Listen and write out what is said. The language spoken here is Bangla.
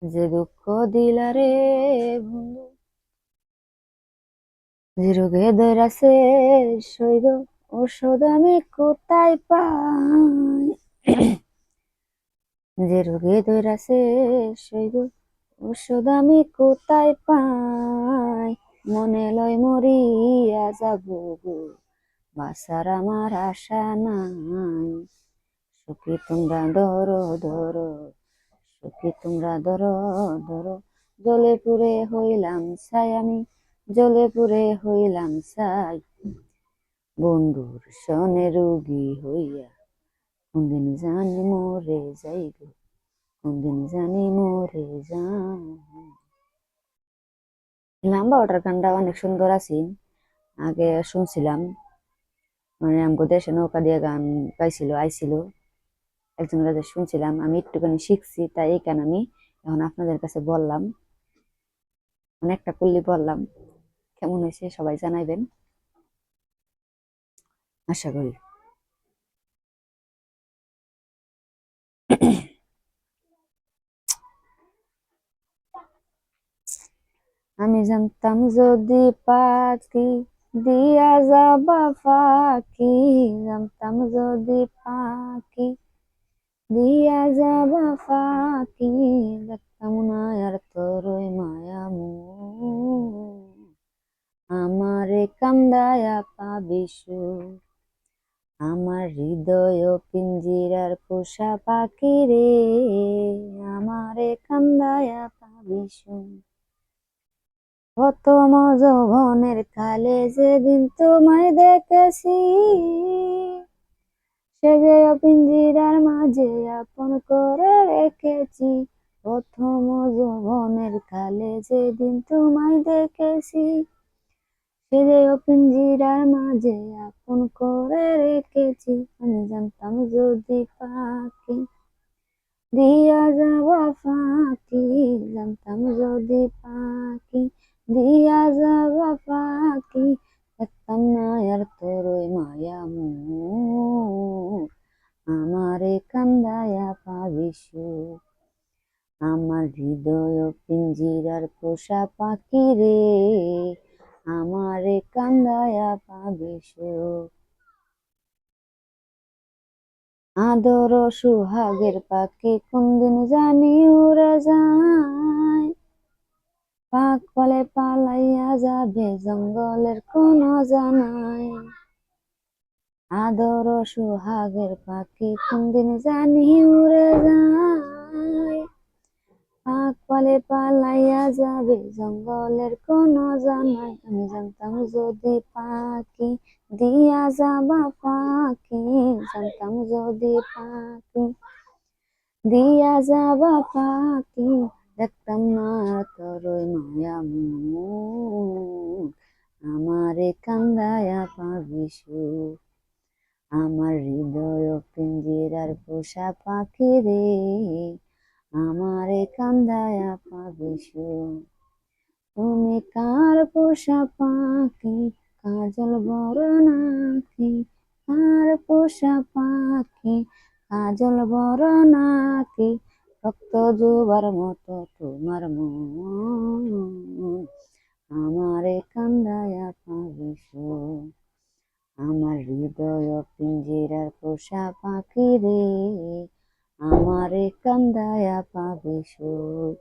যে দুঃখ দিলা রে বন্ধু, যে রোগে ধরাছে সইব ঔষধ আমি কোথায় পাই? যে রোগে ধরাছে সইব ঔষধ আমি কোথায় পাই? মনে লয় মরিয়া যাব গো, বাসার আমার আশা নাই। সুখী তোমরা ধরো ধরো, সুখী তোমরা ধরো ধরো। জ্বলে পুড়ে হইলাম ছাই আমি, জ্বলে পুড়ে হইলাম ছাই। বন্ধুর সনে রোগী হইয়া কোনদিন জানি মরে যাই গো, কোনদিন জানি মরে যাই। লাম্বা ওটার গানটা অনেক সুন্দর আছে। আগে শুনছিলাম, মানে আমগো দেশে নৌকা দিয়ে গান গাইছিল আইছিল একজন কাছে শুনছিলাম, আমি একটুখানি শিখছি, তাই এই গান আমি এখন আপনাদের কাছে বললাম। অনেকটা করলি বললাম, কেমন হয়েছে সবাই জানাইবেন, আশা করি। আমি জানতাম যদি পাখি দিয়া যাবা ফাঁকি, জানতাম যদি পাখি দিয়া যাবা ফাঁকি, দেখতাম না আর তোর ওই মায়া আমারে কান্দায়া পাবি সুখ। আমার হৃদয় পিঞ্জিরার পোষা পাখি রে, আমারে কান্দায়া পাবি সুখ। প্রথম যৌবনের কালে যেদিন তোমায় দেখেছি, সে যে পিঞ্জিরার মাঝে আপন করে রেখেছি। প্রথম যৌবনের কালে যেদিন তোমায় দেখেছি, সে যে পিঞ্জিরার মাঝে আপন করে রেখেছি। আমি জানতাম যদি পাখি দিয়া যাওয়া ফাঁকি, জানতাম যদি পাখি দিয়া যাওয়া ফাঁকি, দেখতাম না আর তোর ওই মায়া আমারে কান্দায়া পাবি সুখ। আমার হৃদয় পিঞ্জিরার পোষা পাখি রে, আমারে কান্দায়া পাবি সুখ। আদর সুহাগের পাখি কোনদিন জানি উড়ে যায়, পাক পালে পালাইয়া যাবে জঙ্গলের কোন জানাই। আদর সুহাগের পাখি কোনদিন জানি উড়ে যায়, পাক পালে পালাইয়া যাবে জঙ্গলের কোন জানাই। আমি জানতাম যদি পাখি দিয়া যাবা ফাঁকি, জানতাম যদি পাখি দিয়া যাবা ফাঁকি, দেখতাম না তোর ওই মায়া আমারে কান্দায়া পাবি সুখ। আমার হৃদয় পিঞ্জিরার পোষা পাখি রে, আমারে কান্দায়া পাবি সুখ। তুমি কার পোষা পাখি, কাজল বড় নাকি? কার পোষা পাখি, কাজল বড় নাকি? রক্ত জোবার মতো তোমার মন, আমারে কান্দায়া পাবি সুখ। আমার হৃদয় পিঞ্জিরার পোষা পাখি রে, আমারে কান্দায়া পাবি সুখ।